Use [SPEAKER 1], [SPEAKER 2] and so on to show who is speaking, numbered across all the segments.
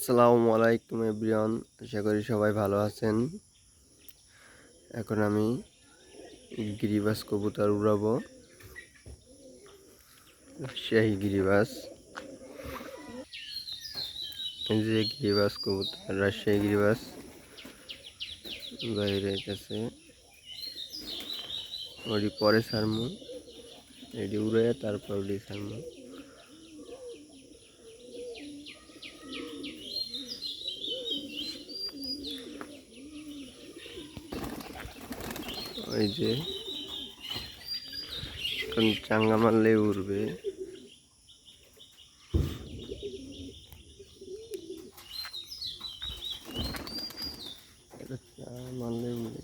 [SPEAKER 1] আসসালামু আলাইকুম এভরিওয়ান, আশা করি সবাই ভালো আছেন। এখন আমি গিরিবাজ কবুতর উড়াবো, রাজশাহী গিরিবাজ। এই যে গিরিবাজ কবুতর, রাজশাহী গিরিবাজ বাইরে গেছে, ওটি পরে ছাড়মু, এটি উড়ে তারপর ওটি ছাড়মু। ওই যে এখন চাঙ্গা মারলে উড়বে। মারলে উড়বে।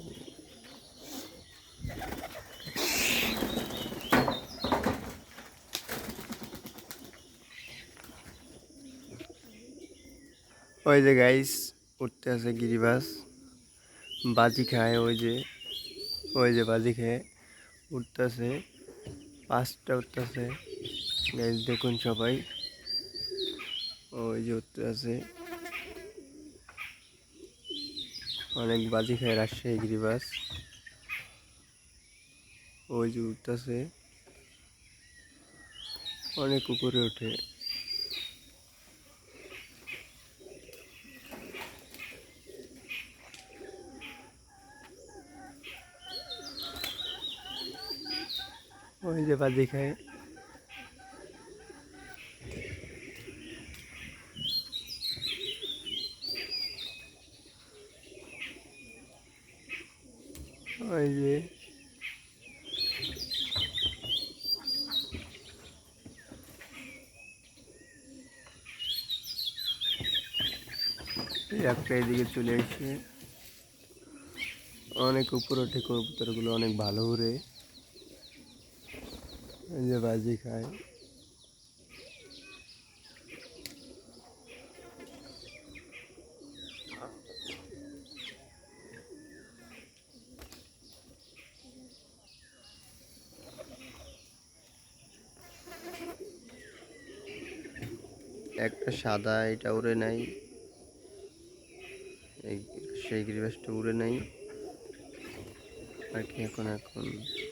[SPEAKER 1] ওই যে গাইস উঠতে আছে গিরিবাজ, বাজি খায়। ওই যে বাজি খেয়ে উঠতেছে, পাঁচটা উঠতেছে গাইস, দেখুন সবাই। ওই যে উঠতে আছে, অনেক বাজি খায় রাজশাহী গিরিবাজ। ওই যে উঠতেছে, অনেক উপরে ওঠে। ওই যে বাজি খায়। ওই যে একটা এদিকে চলে এসে, অনেক উপরে ওঠে কবুতরগুলো, অনেক ভালো উড়ে। এই যে বাজি খায়। একটা সাদা, এটা উড়ে নাই, এই সেই গিরিবাজটা উড়ে নাই আর কি। এখন